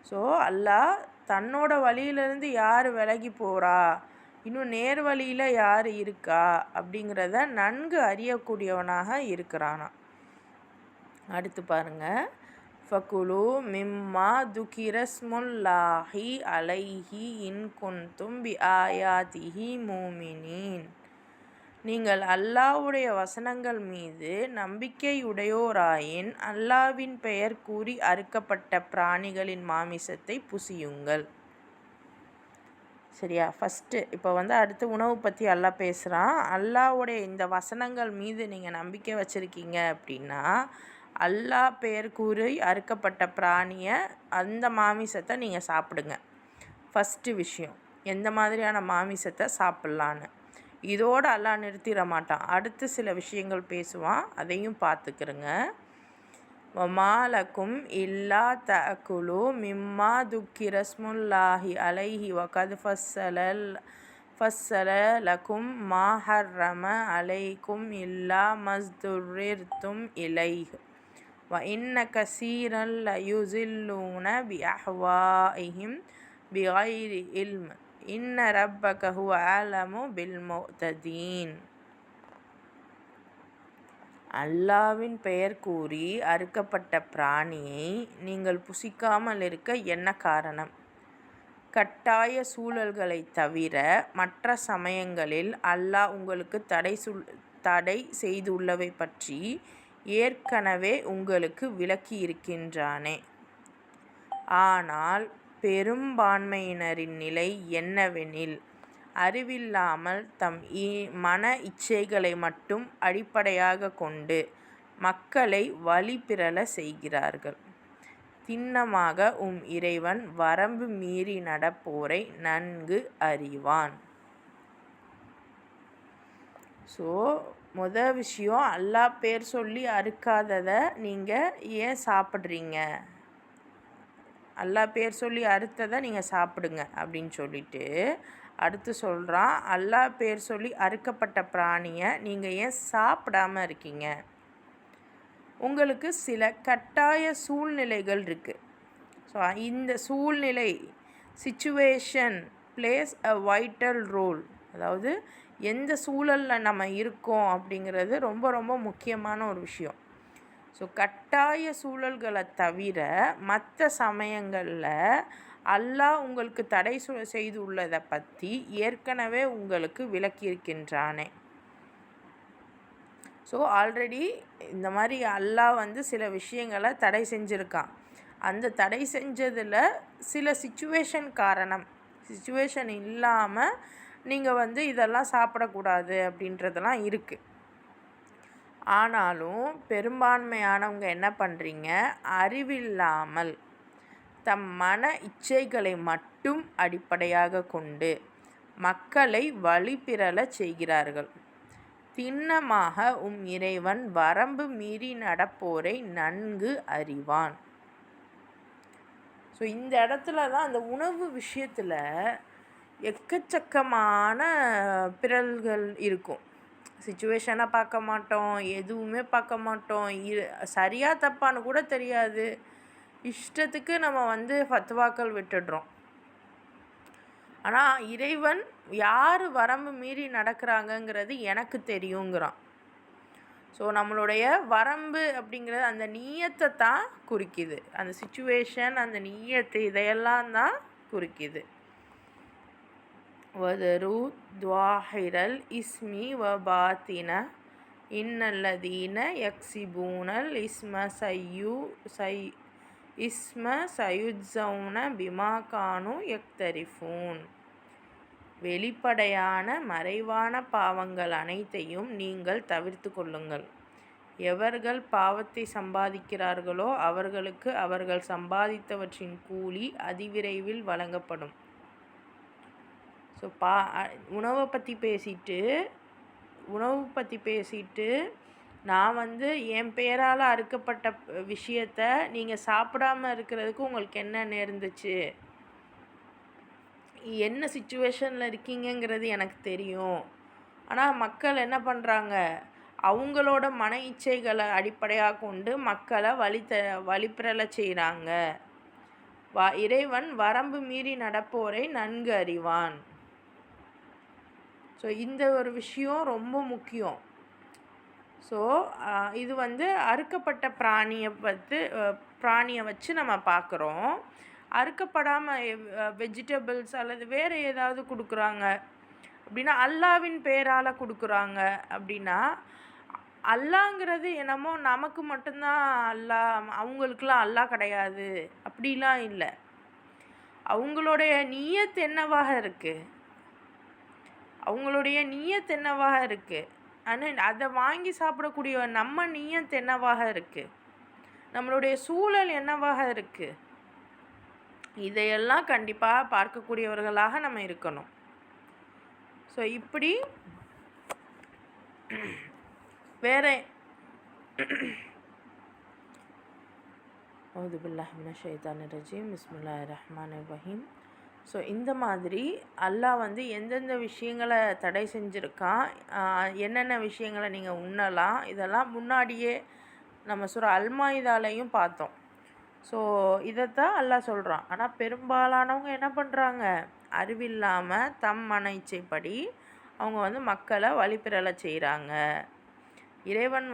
ஸோ அல்லாஹ் தன்னோட வழியிலிருந்து யார் விலகி போகிறா, இன்னும் நேர் வழியில் யார் இருக்கா அப்படிங்கிறத நன்கு அறியக்கூடியவனாக இருக்கிறானா. அடுத்து பாருங்கள், ஃபகுலு மிம்மா துகிரஸ்முல்லாஹி அலைஹி இன் குன்தும் பி ஆயாதிஹி மூமினீன். நீங்கள் அல்லாஹ்வுடைய வசனங்கள் மீது நம்பிக்கையுடையோராயின் அல்லாஹ்வின் பெயர் கூறி அறுக்கப்பட்ட பிராணிகளின் மாமிசத்தை புசியுங்கள். சரியா? ஃபஸ்ட்டு இப்போ அடுத்து உணவு பற்றி அல்லாஹ் பேசுகிறான். அல்லாஹ்வுடைய இந்த வசனங்கள் மீது நீங்கள் நம்பிக்கை வச்சுருக்கீங்க அப்படின்னா அல்லாஹ் பெயர் கூறி அறுக்கப்பட்ட பிராணியை அந்த மாமிசத்தை நீங்கள் சாப்பிடுங்க. ஃபஸ்ட்டு விஷயம், எந்த மாதிரியான மாமிசத்தை சாப்பிட்லான்னு. இதோடு அல்லாஹ் நிறுத்திட மாட்டான், அடுத்து சில விஷயங்கள் பேசுவான், அதையும் பார்த்துக்கிறங்க. வமாலக்கும் இல்லா தஅகுலு மிம்மா துக்கிரஸ்முல்லாஹி அலைஹி வகத் ஃபஸ்ஸல லக்கும் மா ஹர்ரம அலைக்கும் இல்லா மஸ்துர்ரிர்தும் இலைஹ் வ இன்ன கஸீரன் லயுஸில்லூன பி அஹ்வாஇஹிம் பிகைரி இல்ம் இன்ன ரப்பக ஹுவ அலமு பில் முஹ்ததீன். அல்லாஹ்வின் பெயர் கூறி அறுக்கப்பட்ட பிராணியை நீங்கள் புசிக்காமல் இருக்க என்ன காரணம்? கட்டாய சூழல்களை தவிர மற்ற சமயங்களில் அல்லாஹ் உங்களுக்கு தடை செய்துள்ளவை பற்றி ஏற்கனவே உங்களுக்கு விளக்கி இருக்கின்றானே. ஆனால் பெரும்பான்மையினரின் நிலை என்னவெனில் அறிவில்லாமல் தம் மன இச்சைகளை மட்டும் அடிப்படையாக கொண்டு மக்களை வழி பிறழ செய்கிறார்கள். திண்ணமாக இறைவன் வரம்பு மீறி நடப்போரை நன்கு அறிவான். ஸோ விஷயம், அல்லாஹ் பேர் சொல்லி அறுக்காததை நீங்கள் ஏன் சாப்பிட்றீங்க, அல்லாஹ் பேர் சொல்லி அறுத்ததை நீங்கள் சாப்பிடுங்க அப்படின்னு சொல்லிட்டு அடுத்து சொல்கிறான், அல்லாஹ் பேர் சொல்லி அறுக்கப்பட்ட பிராணியை நீங்கள் ஏன் சாப்பிடாமல் இருக்கீங்க? உங்களுக்கு சில கட்டாய சூழ்நிலைகள் இருக்குது. ஸோ இந்த சூழ்நிலை situation plays a vital role. அதாவது எந்த சூழலில் நம்ம இருக்கோம் அப்படிங்கிறது ரொம்ப ரொம்ப முக்கியமான ஒரு விஷயம். ஸோ கட்டாய சூழல்களை தவிர மற்ற சமயங்களில் அல்லாஹ் உங்களுக்கு தடை செய்துள்ளதை பற்றி ஏற்கனவே உங்களுக்கு விளக்கியிருக்கின்றானே. ஸோ ஆல்ரெடி இந்த மாதிரி அல்லாஹ் சில விஷயங்களை தடை செஞ்சுருக்கான். அந்த தடை செஞ்சதில் சில சிச்சுவேஷன் இல்லாமல் நீங்கள் இதெல்லாம் சாப்பிடக்கூடாது அப்படின்றதெல்லாம் இருக்குது. ஆனாலும் பெரும்பான்மையானவங்க என்ன பண்ணுறீங்க, அறிவில்லாமல் தம் மன இச்சைகளை மட்டும் அடிப்படையாக கொண்டு மக்களை வழி பிறழ செய்கிறார்கள். திண்ணமாக இறைவன் வரம்பு மீறி நடப்போரை நன்கு அறிவான். ஸோ இந்த இடத்துல தான் அந்த உணவு விஷயத்தில் எக்கச்சக்கமான பிறழ்கள் இருக்கும். சிச்சுவேஷனை பார்க்க மாட்டோம், எதுவுமே பார்க்க மாட்டோம், சரியாக தப்பான்னு கூட தெரியாது. இஷ்டத்துக்கு நம்ம ஃபத்வாக்கள் விட்டுடுறோம். ஆனால் இறைவன் யார் வரம்பு மீறி நடக்கிறாங்கங்கிறது எனக்கு தெரியுங்கிறான். ஸோ நம்மளுடைய வரம்பு அப்படிங்கிறது அந்த நீயத்தை தான் குறிக்குது. அந்த சிச்சுவேஷன், அந்த நீயத்து, இதையெல்லாம் தான் குறிக்குது. வதரு துவாஹிரல் இஸ்மி வ பாத்தின இன்னல்லதீன யக்ஸிபூனல் இஸ்ம சயுஜ்ஸௌன பிமா கானு யக்தரிஃபூன். வெளிப்படையான மறைவான பாவங்கள் அனைத்தையும் நீங்கள் தவிர்த்து கொள்ளுங்கள். எவர்கள் பாவத்தை சம்பாதிக்கிறார்களோ அவர்களுக்கு அவர்கள் சம்பாதித்தவற்றின் கூலி அதிவிரைவில் வழங்கப்படும். ஸோ உணவை பற்றி பேசிட்டு நான் என் பேரால் அறுக்கப்பட்ட விஷயத்தை நீங்கள் சாப்பிடாமல் இருக்கிறதுக்கு உங்களுக்கு என்ன நேர்ந்துச்சு, என்ன சிச்சுவேஷனில் இருக்கீங்கங்கிறது எனக்கு தெரியும். ஆனால் மக்கள் என்ன பண்ணுறாங்க, அவங்களோட மன இச்சைகளை அடிப்படையாக கொண்டு மக்களை வழிபிரள செய்கிறாங்க. இறைவன் வரம்பு மீறி நடப்போரை நன்கு அறிவான். ஸோ இந்த ஒரு விஷயம் ரொம்ப முக்கியம். ஸோ இது அறுக்கப்பட்ட பிராணியை வச்சு நம்ம பார்க்குறோம். அறுக்கப்படாமல் வெஜிடபிள்ஸ் அல்லது வேறு ஏதாவது கொடுக்குறாங்க அப்படின்னா, அல்லாவின் பேரால் கொடுக்குறாங்க அப்படின்னா, அல்லாங்கிறது என்னமோ நமக்கு மட்டும்தான் அல்லா, அவங்களுக்கெல்லாம் அல்லா கிடையாது அப்படிலாம் இல்லை. அவங்களுடைய நியத் என்னவாக இருக்குது, ஆனால் அதை வாங்கி சாப்பிடக்கூடிய நம்ம நியத் என்னவாக இருக்குது, நம்மளுடைய சூழல் என்னவாக இருக்குது, இதையெல்லாம் கண்டிப்பாக பார்க்கக்கூடியவர்களாக நம்ம இருக்கணும். ஸோ இப்படி வேறு அவுது பில்லாஹி மினஷ் ஷைத்தானிர் ரஜீம் பிஸ்மில்லாஹிர் ரஹ்மானிர் ரஹீம். ஸோ இந்த மாதிரி அல்லாஹ் எந்தெந்த விஷயங்களை தடை செஞ்சுருக்கான், என்னென்ன விஷயங்களை நீங்கள் உண்ணலாம், இதெல்லாம் முன்னாடியே நம்ம சூரா அல்-மாயிதாலையும் பார்த்தோம். ஸோ இதைத்தான் அல்லாஹ் சொல்கிறான். ஆனால் பெரும்பாலானவங்க என்ன பண்ணுறாங்க, அறிவில்லாமல் தம் மன இச்சைப்படி அவங்க மக்களை வழிபிரள செய்கிறாங்க. இறைவன்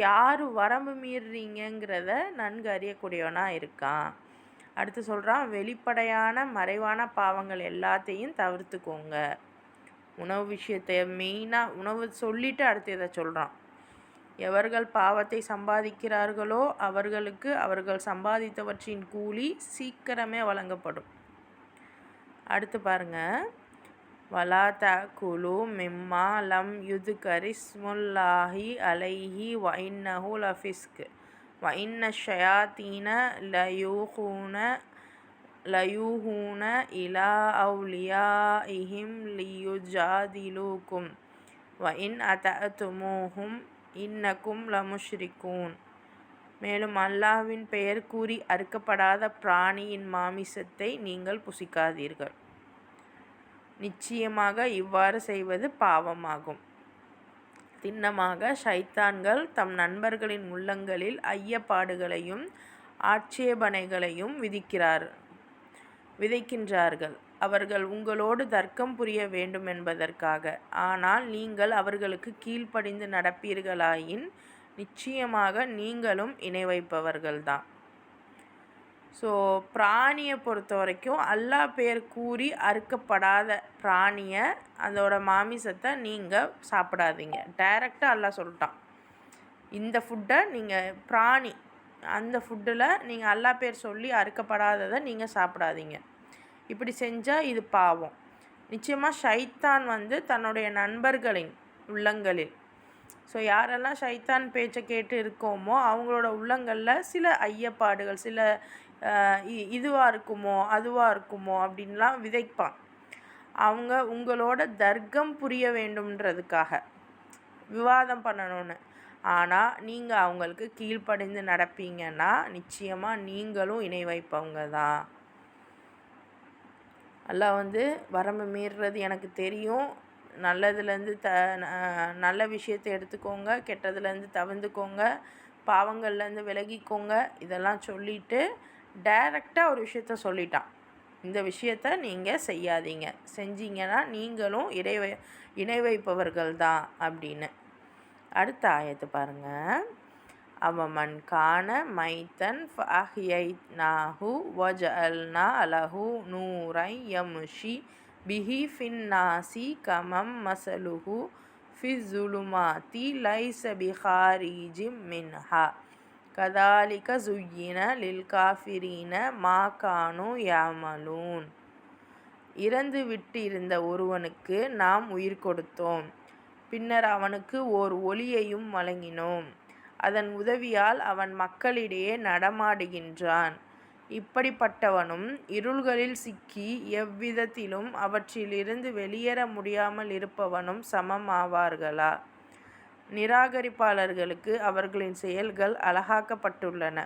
யார் வரம்பு மீறுறீங்கிறத நன்கு அறியக்கூடியவனாக இருக்கான். அடுத்து சொல்கிறான், வெளிப்படையான மறைவான பாவங்கள் எல்லாத்தையும் தவிர்த்துக்கோங்க. உணவு விஷயத்தை மெயினாக உணவு சொல்லிவிட்டு அடுத்து இதை சொல்கிறான். எவர்கள் பாவத்தை சம்பாதிக்கிறார்களோ அவர்களுக்கு அவர்கள் சம்பாதித்தவற்றின் கூலி சீக்கிரமே வழங்கப்படும். அடுத்து பாருங்கள், வலா தகுலு மிம்மா லம் யுதுகரிஸ்முல்லாஹி அலைஹி வ இன்னஹு லஃபிஸ்க் வ இன்ன ஷயாத்தீன லயூஹூன இலா அவுலியாஇஹிம் லியுஜாதிலூக்கும் வ இன் அதஅதுமூஹும் இன்னக்கும் லமுஷ்ரிகூன். மேலும் அல்லாஹ்வின் பெயர் கூறி அறுக்கப்படாத பிராணியின் மாமிசத்தை நீங்கள் புசிக்காதீர்கள். நிச்சயமாக இவ்வாறு செய்வது பாவமாகும். திண்ணமாக ஷைத்தான்கள் தம் நண்பர்களின் உள்ளங்களில் ஐயப்பாடுகளையும் ஆட்சேபனைகளையும் விதைக்கின்றார்கள். அவர்கள் உங்களோடு தர்க்கம் புரிய வேண்டும் என்பதற்காக. ஆனால் நீங்கள் அவர்களுக்கு கீழ்ப்படிந்து நடப்பீர்களாயின் நிச்சயமாக நீங்களும் இணை வைப்பவர்கள்தான். ஸோ பிராணியை பொறுத்த வரைக்கும் அல்லாஹ் பேர் கூறி அறுக்கப்படாத பிராணியை, அதோட மாமிசத்தை நீங்கள் சாப்பிடாதீங்க. டைரெக்டாக அல்லாஹ் சொல்லிட்டான், இந்த ஃபுட்டை நீங்கள் பிராணி அந்த ஃபுட்டில் நீங்கள் அல்லாஹ் பேர் சொல்லி அறுக்கப்படாததை நீங்கள் சாப்பிடாதீங்க. இப்படி செஞ்சால் இது பாவம். நிச்சயமாக ஷைத்தான் தன்னுடைய நண்பர்களின் உள்ளங்களில், ஸோ யாரெல்லாம் ஷைத்தான் பேச்சை கேட்டு இருக்கோமோ அவங்களோட உள்ளங்களில் சில ஐயப்பாடுகள், சில இதுவாக இருக்குமோ அதுவாக இருக்குமோ அப்படின்லாம் விதைப்பான். அவங்க உங்களோட தர்க்கம் புரிய வேண்டும்ன்றதுக்காக, விவாதம் பண்ணணும்னு. ஆனால் நீங்கள் அவங்களுக்கு கீழ்ப்படிந்து நடப்பீங்கன்னா நிச்சயமாக நீங்களும் இணை வைப்பவங்க தான். அல்லாஹ் வரம்பு மீறுறது எனக்கு தெரியும், நல்லதுலேருந்து நல்ல விஷயத்தை எடுத்துக்கோங்க, கெட்டதுலேருந்து தவிர்த்துக்கோங்க, பாவங்கள்லேருந்து விலகிக்கோங்க, இதெல்லாம் சொல்லிவிட்டு டைரெக்டாக ஒரு விஷயத்த சொல்லிட்டான், இந்த விஷயத்த நீங்கள் செய்யாதீங்க, செஞ்சீங்கன்னா நீங்களும் இணை வைப்பவர்கள் தான் அப்படின்னு. அடுத்த ஆயத்தை பாருங்கள். அவமன் கான மைத்தன் ஃபஅஹ்யைனாஹு வஜஅல்னா லஹு நூரை யம்ஷி பிஹி ஃபின்னாசி கமம் மசலுஹு ஃபிஸ்ஸுலுமாத்தி லைஸ பிஹாரிஜிம் மின்ஹா கதாலிக சுய்யின லில் காஃபிரீன மா கானு யாமலூன். இறந்து விட்டு இருந்த ஒருவனுக்கு நாம் உயிர் கொடுத்தோம், பின்னர் அவனுக்கு ஓர் ஒளியையும் வழங்கினோம், அதன் உதவியால் அவன் மக்களிடையே நடமாடுகின்றான். இப்படிப்பட்டவனும் இருள்களில் சிக்கி எவ்விதத்திலும் அவற்றிலிருந்து வெளியேற முடியாமல் இருப்பவனும் சமமாவார்களா? நிராகரிப்பாளர்களுக்கு அவர்களின் செயல்கள் அழகாக்கப்பட்டுள்ளன.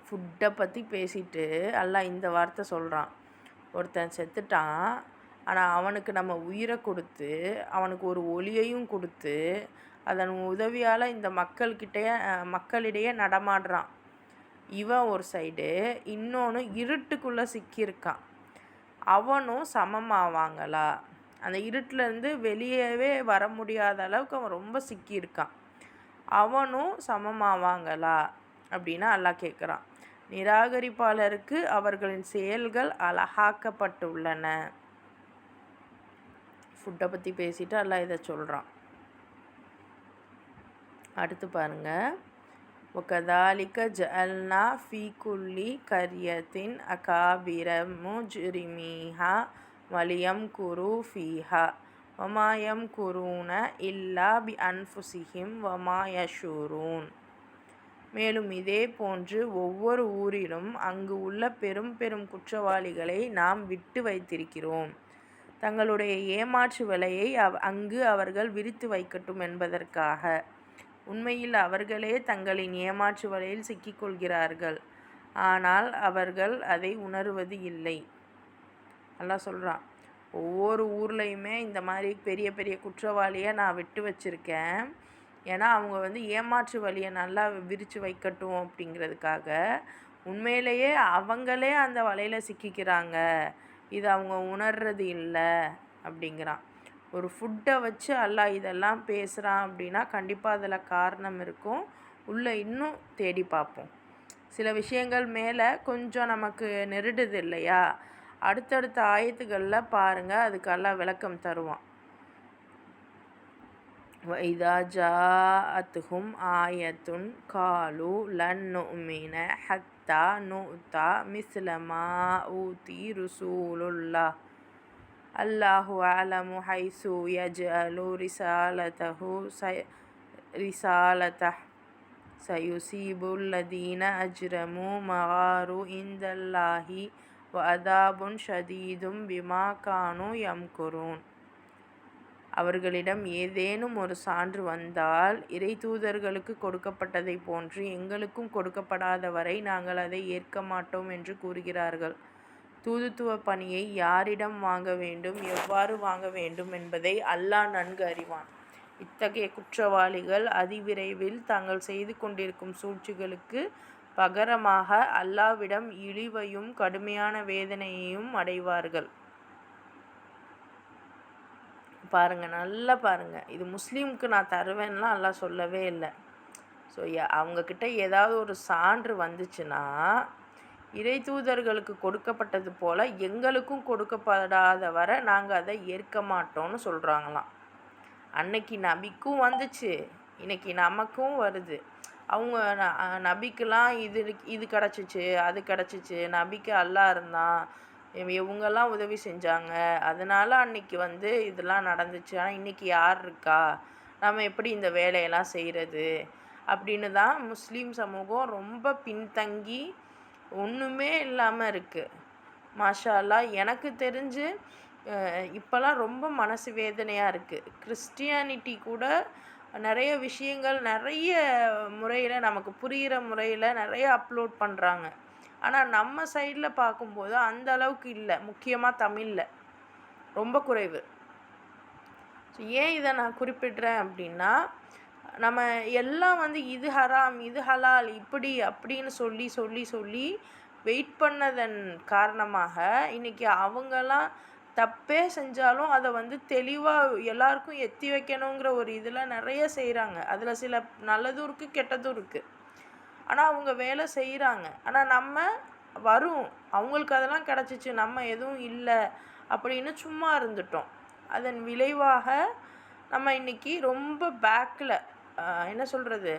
ஃபுட்டை பற்றி பேசிட்டு அல்லாஹ் இந்த வார்த்தை சொல்கிறான். ஒருத்தன் செத்துட்டான், ஆனால் அவனுக்கு நம்ம உயிரை கொடுத்து அவனுக்கு ஒரு ஒளியையும் கொடுத்து அதன் உதவியால் இந்த மக்களிடையே நடமாடுறான். இவன் ஒரு சைடு, இன்னொன்று இருட்டுக்குள்ளே சிக்கியிருக்கான். அவனும் சமமாவாங்களா? அந்த இருட்டிலேருந்து வெளியவே வர முடியாத அளவுக்கு அவன் ரொம்ப சிக்கியிருக்கான். அவனும் சமமாவாங்களா அப்படின்னு அல்லாஹ் கேட்குறான். நிராகரிப்பாளருக்கு அவர்களின் செயல்கள் அழகாக்கப்பட்டுள்ளன. ஃபுட்டை பற்றி பேசிட்டு அல்லாஹ் இதை சொல்கிறான். அடுத்து பாருங்கள். وَكَذَلِكَ جَعَلْنَا فِي كُلِّ قَرْيَةٍ أَكَابِرَ مُجْرِمِيهَا وَلِيَمْكُرُوا فِيهَا وَمَا يَمْكُرُونَ إِلَّا بِأَنفُسِهِمْ وَمَا يَشْعُرُونَ. மேலும் இதே போன்று ஒவ்வொரு ஊரிலும் அங்கு உள்ள பெரும் பெரும் குற்றவாளிகளை நாம் விட்டு வைத்திருக்கிறோம், தங்களுடைய ஏமாற்று வலையை அங்கு அவர்கள் விரித்து வைக்கட்டும் என்பதற்காக. உண்மையில் அவர்களே தங்களின் ஏமாற்று வலையில் சிக்கிக்கொள்கிறார்கள், ஆனால் அவர்கள் அதை உணர்வது இல்லை. அல்லாஹ் சொல்கிறான், ஒவ்வொரு ஊர்லேயுமே இந்த மாதிரி பெரிய பெரிய குற்றவாளியை நான் விட்டு வச்சுருக்கேன், ஏன்னா அவங்க ஏமாற்று வழியை நல்லா விரித்து வைக்கட்டும் அப்படிங்கிறதுக்காக. உண்மையிலேயே அவங்களே அந்த வலையில் சிக்கிக்கிறாங்க, இது அவங்க உணர்றது இல்லை அப்படிங்கிறான். ஒரு ஃபுட்டை வச்சு அல்லாஹ் இதெல்லாம் பேசுகிறான் அப்படின்னா கண்டிப்பாக அதில் காரணம் இருக்கும். உள்ளே இன்னும் தேடி பார்ப்போம். சில விஷயங்கள் மேலே கொஞ்சம் நமக்கு நெருடுது இல்லையா? அடுத்தடுத்த ஆயத்துகளில் பாருங்கள், அதுக்கு அல்லாஹ் விளக்கம் தருவான். وَإِذَا جَاءَتْهُمْ آيَةٌ قَالُوا لَن نُؤْمِنَ حَتَّى نُؤْتَى مِثْلَ مَا أُوتِيَ رُسُولُ اللَّهِ اللَّهُ أَعْلَمُ حَيْثُ يَجْعَلُ رِسَالَتَهُ سَيُصِيبُ الَّذِينَ أَجْرَمُوا مَغَارٌ عِندَ اللَّهِ وَعَذَابٌ شَدِيدٌ بِمَا كَانُوا يَمْكُرُونَ. அவர்களிடம் ஏதேனும் ஒரு சான்று வந்தால் இறை தூதர்களுக்கு கொடுக்கப்பட்டதை போன்று எங்களுக்கும் கொடுக்கப்படாத வரை நாங்கள் அதை ஏற்க மாட்டோம் என்று கூறுகிறார்கள். தூதுத்துவ பணியை யாரிடம் வாங்க வேண்டும், எவ்வாறு வாங்க வேண்டும் என்பதை அல்லாஹ் நன்கு அறிவான். இத்தகைய குற்றவாளிகள் அதிவிரைவில் தாங்கள் செய்து கொண்டிருக்கும் சூழ்ச்சிகளுக்கு பகரமாக அல்லாஹ்விடம் இழிவையும் கடுமையான வேதனையையும் அடைவார்கள். பாருங்கள், நல்லா பாருங்கள், இது முஸ்லீமுக்கு நான் தருவேன்லாம் அல்லாஹ் சொல்லவே இல்லை. ஸோ அவங்கக்கிட்ட ஏதாவது ஒரு சான்று வந்துச்சுன்னா இறை தூதர்களுக்கு கொடுக்கப்பட்டது போல் எங்களுக்கும் கொடுக்கப்படாத வரை நாங்கள் அதை ஏற்க மாட்டோம்னு சொல்கிறாங்களாம். அன்னைக்கு நபிக்கும் வந்துச்சு, இன்னைக்கு நமக்கும் வருது. அவங்க நபிக்கெலாம் இது கிடச்சிச்சு, அது கிடச்சிச்சு, நபிக்கு அல்லாஹ் இருந்தான், இவங்கெல்லாம் உதவி செஞ்சாங்க, அதனால் அன்றைக்கி இதெல்லாம் நடந்துச்சு. ஆனால் இன்றைக்கி யார் இருக்கா, நம்ம எப்படி இந்த வேலையெல்லாம் செய்கிறது அப்படின்னு தான் முஸ்லீம் சமூகம் ரொம்ப பின்தங்கி ஒன்றுமே இல்லாமல் இருக்குது. மாஷா அல்லாஹ், எனக்கு தெரிஞ்சு இப்போலாம் ரொம்ப மனசு வேதனையாக இருக்குது. கிறிஸ்டியானிட்டி கூட நிறைய விஷயங்கள் நிறைய முறையில் நமக்கு புரிகிற முறையில் நிறைய அப்லோட் பண்ணுறாங்க. ஆனால் நம்ம சைடில் பார்க்கும்போது அந்த அளவுக்கு இல்லை, முக்கியமாக தமிழில் ரொம்ப குறைவு. ஸோ ஏன் இதை நான் குறிப்பிட்றேன் அப்படின்னா, நம்ம எல்லாம் வந்து இது ஹராம் இது ஹலால் இப்படி அப்படின்னு சொல்லி சொல்லி சொல்லி வெயிட் பண்ணதன் காரணமாக இன்றைக்கி அவங்கெல்லாம் தப்பே செஞ்சாலும் அதை வந்து தெளிவாக எல்லாருக்கும் எத்தி வைக்கணுங்கிற ஒரு இதில் நிறைய செய்கிறாங்க. அதில் சில நல்லதும் இருக்குது கெட்டதும் இருக்குது. ஆனால் அவங்க வேலை செய்கிறாங்க. ஆனால் நம்ம வரும் அவங்களுக்கு அதெல்லாம் கிடச்சிச்சு, நம்ம எதுவும் இல்லை அப்படின்னு சும்மா இருந்துட்டோம். அதன் விளைவாக நம்ம இன்றைக்கி ரொம்ப பேக்கில் என்ன சொல்கிறது,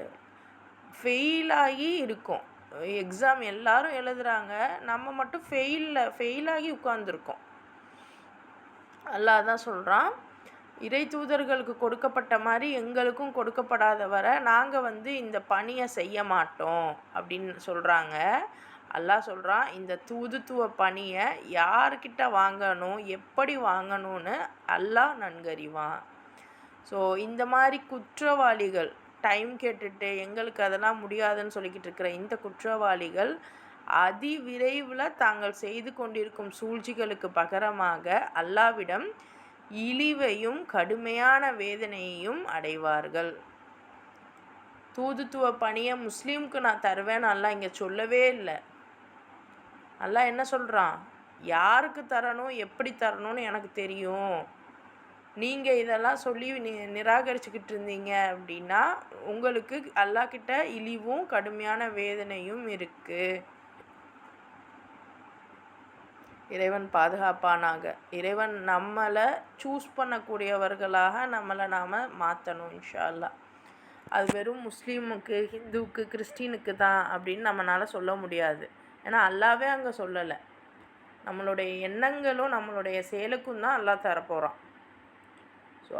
ஃபெயிலாகி இருக்கோம். எக்ஸாம் எல்லாரும் எழுதுகிறாங்க, நம்ம மட்டும் ஃபெயிலாகி உட்காந்துருக்கோம். அல்லாஹ் தான் சொல்கிறான், இறை தூதர்களுக்கு கொடுக்கப்பட்ட மாதிரி எங்களுக்கும் கொடுக்கப்படாத வரை நாங்கள் வந்து இந்த பணியை செய்ய மாட்டோம் அப்படின்னு சொல்கிறாங்க. அல்லாஹ் சொல்கிறான், இந்த தூதுத்துவ பணியை யார்கிட்ட வாங்கணும் எப்படி வாங்கணும்னு அல்லாஹ் நன்கறிவான். ஸோ இந்த மாதிரி குற்றவாளிகள் டைம் கேட்டுட்டு எங்களுக்கு அதெல்லாம் முடியாதுன்னு சொல்லிக்கிட்டு இருக்கிற இந்த குற்றவாளிகள் அதிவிரைவில் தாங்கள் செய்து கொண்டிருக்கும் சூழ்ச்சிகளுக்கு பகரமாக அல்லாவிடம் இழிவையும் கடுமையான வேதனையையும் அடைவார்கள். தூதுத்துவ பணியை முஸ்லீமுக்கு நான் தருவேன்னு அல்லாஹ் இங்கே சொல்லவே இல்லை. அல்லாஹ் என்ன சொல்கிறான், யாருக்கு தரணும் எப்படி தரணும்னு எனக்கு தெரியும், நீங்கள் இதெல்லாம் சொல்லி நிராகரிச்சுக்கிட்டு இருந்தீங்க அப்படின்னா உங்களுக்கு அல்லாஹ்கிட்ட இழிவும் கடுமையான வேதனையும் இருக்குது. இறைவன் பாதுகாப்பானாக. இறைவன் நம்மளை சூஸ் பண்ணக்கூடியவர்களாக நம்மளை நாம் மாற்றணும் இன்ஷா அல்லாஹ். அது வெறும் முஸ்லீமுக்கு ஹிந்துவுக்கு கிறிஸ்டினுக்கு தான் அப்படின்னு நம்மளால் சொல்ல முடியாது. ஏன்னா அல்லாவே அங்கே சொல்லலை. நம்மளுடைய எண்ணங்களும் நம்மளுடைய செயலுக்கும் தான் அல்லாஹ் தரப்போகிறான். ஸோ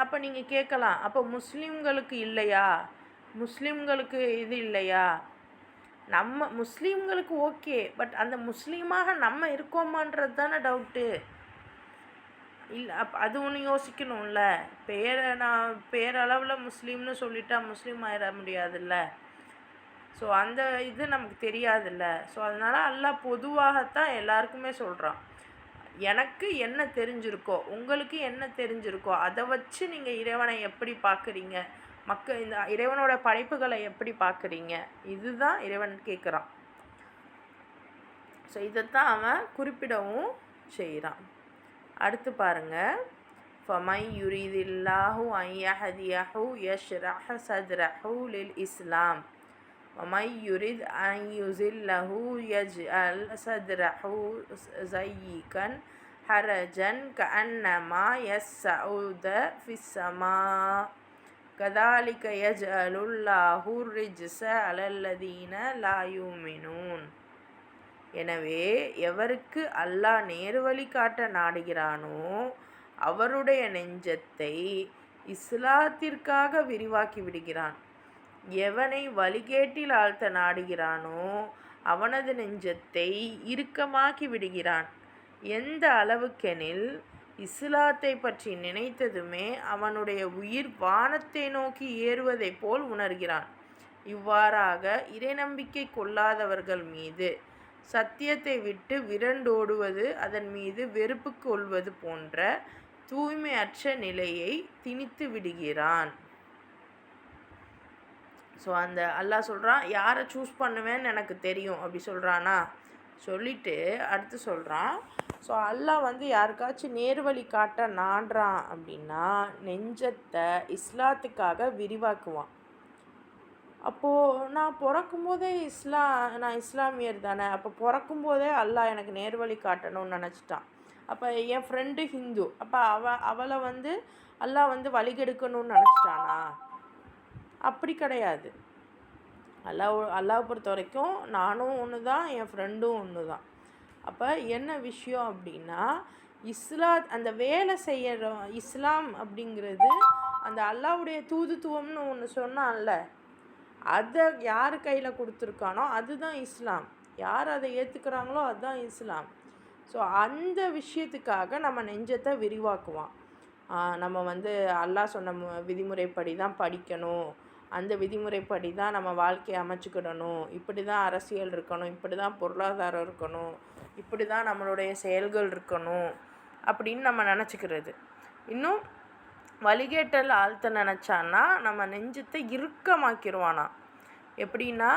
அப்போ நீங்கள் கேட்கலாம், அப்போ முஸ்லீம்களுக்கு இல்லையா, முஸ்லீம்களுக்கு இது இல்லையா? நம்ம முஸ்லீம்களுக்கு ஓகே, பட் அந்த முஸ்லீமாக நம்ம இருக்கோமான்றது தானே டவுட்டு. இல்லை அது ஒன்று யோசிக்கணும்ல. நான் பேரளவில் முஸ்லீம்னு சொல்லிட்டா முஸ்லீம் ஆயிட முடியாதுல்ல. ஸோ அந்த இது நமக்கு தெரியாதுல்ல. ஸோ அதனால் அல்லாஹ் பொதுவாகத்தான் எல்லாருக்குமே சொல்கிறான், எனக்கு என்ன தெரிஞ்சிருக்கோ உங்களுக்கு என்ன தெரிஞ்சிருக்கோ அதை வச்சு நீங்கள் இறைவனை எப்படி பார்க்குறீங்க, இந்த இறைவனோட படைப்புகளை எப்படி பார்க்குறீங்க, இதுதான் இறைவன் கேட்குறான். ஸோ இதைத்தான் அவன் குறிப்பிடவும் செய்கிறான். அடுத்து பாருங்கள், ஃபமை யுரிதில்லாஹு ஐயஹதியஹு யஷ்ரஹ் சத்ரஹு லில் இஸ்லாம் வமை யுரித் ஐயுசில்லஹு யஜ்அல் சத்ரஹு ஸய்யிகன் ஹரஜன் கஅன்னமா யஸ்ஸஉத ஃபிஸ்ஸமா கதாலிக யஜ்அலுல்லாஹு ரிஜ்ஸ அலல்லதீன லா யுமினூன். எனவே எவருக்கு அல்லாஹ் நேர்வழி காட்ட நாடுகிறானோ அவருடைய நெஞ்சத்தை இஸ்லாத்திற்காக விரிவாக்கி விடுகிறான். எவனை வழிகேட்டில் ஆழ்த்த நாடுகிறானோ அவனது நெஞ்சத்தை இறுக்கமாக்கி விடுகிறான். எந்த அளவுக்கெனில் இஸ்லாத்தை பற்றி நினைத்ததுமே அவனுடைய உயிர் வானத்தை நோக்கி ஏறுவதை போல் உணர்கிறான். இவ்வாறாக இறை நம்பிக்கை கொள்ளாதவர்கள் மீது சத்தியத்தை விட்டு விரண்டோடுவது, அதன் மீது வெறுப்பு கொள்வது போன்ற தூய்மையற்ற நிலையை திணித்து விடுகிறான். ஸோ அந்த அல்லாஹ் சொல்கிறான், யாரை சூஸ் பண்ணுவேன்னு எனக்கு தெரியும் அப்படி சொல்கிறானா, சொல்லிவிட்டு அடுத்து சொல்கிறான், ஸோ அல்லாஹ் வந்து யாருக்காச்சும் நேர்வழி காட்ட நாடுறான் அப்படின்னா நெஞ்சத்தை இஸ்லாத்துக்காக விரிவாக்குவான். அப்போது நான் பிறக்கும்போதே நான் இஸ்லாமியர் தானே, அப்போ பிறக்கும்போதே அல்லாஹ் எனக்கு நேர்வழி காட்டணும்னு நினச்சிட்டான். அப்போ என் ஃப்ரெண்டு ஹிந்து, அப்போ அவளை வந்து அல்லாஹ் வந்து வழிகெடுக்கணும்னு நினச்சிட்டானா? அப்படி கிடையாது. அல்லாஹ் பொறுத்த வரைக்கும் நானும் ஒன்று தான், என் ஃப்ரெண்டும் ஒன்று தான். அப்போ என்ன விஷயம் அப்படின்னா, அந்த வேலை செய்கிற இஸ்லாம் அப்படிங்கிறது அந்த அல்லாஹ்வுடைய தூதுத்துவம்னு ஒன்று சொன்னான்ல, அதை யார் கையில் கொடுத்துருக்கானோ அதுதான் இஸ்லாம். யார் அதை ஏற்றுக்கிறாங்களோ அதுதான் இஸ்லாம். ஸோ அந்த விஷயத்துக்காக நம்ம நெஞ்சத்தை விரிவாக்குவான். நம்ம வந்து அல்லாஹ் சொன்ன விதிமுறைப்படி தான் படிக்கணும், அந்த விதிமுறைப்படி தான் நம்ம வாழ்க்கையை அமைச்சுக்கிடணும், இப்படி தான் அரசியல் இருக்கணும், இப்படி தான் பொருளாதாரம் இருக்கணும், இப்படி தான் நம்மளுடைய செயல்கள் இருக்கணும் அப்படின்னு நம்ம நினச்சிக்கிறது. இன்னும் வழிகேட்டல் ஆழ்த்த நினச்சான்னா நம்ம நெஞ்சத்தை இறுக்கமாக்கிடுவானா. எப்படின்னா,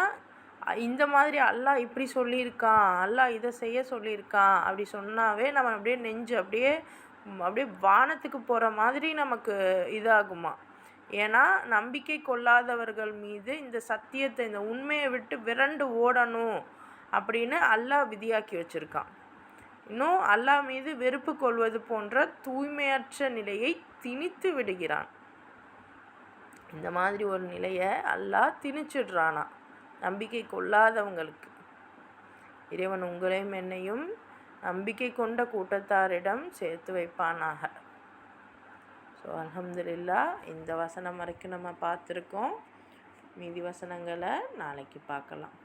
இந்த மாதிரி அல்லாஹ் இப்படி சொல்லியிருக்கான், அல்லாஹ் இதை செய்ய சொல்லியிருக்கான் அப்படி சொன்னாவே நம்ம அப்படியே நெஞ்சு அப்படியே வானத்துக்கு போகிற மாதிரி நமக்கு இதாகுமா. ஏன்னா நம்பிக்கை கொள்ளாதவர்கள் மீது இந்த சத்தியத்தை, இந்த உண்மையை விட்டு விரண்டு ஓடணும் அப்படின்னு அல்லாஹ் விதியாக்கி வச்சுருக்கான். இன்னும் அல்லாஹ் மீது வெறுப்பு கொள்வது போன்ற தூய்மையற்ற நிலையை திணித்து விடுகிறான். இந்த மாதிரி ஒரு நிலையை அல்லாஹ் திணிச்சிடுறானா நம்பிக்கை கொள்ளாதவங்களுக்கு. இறைவன் உங்களையும் என்னையும் நம்பிக்கை கொண்ட கூட்டத்தாரிடம் சேர்த்து வைப்பானாக. ஸோ அல்ஹம்துலில்லாஹ், இந்த வசனம் வரைக்கும் நம்ம பார்த்துருக்கோம். மீதி வசனங்களை நாளைக்கு பார்க்கலாம்.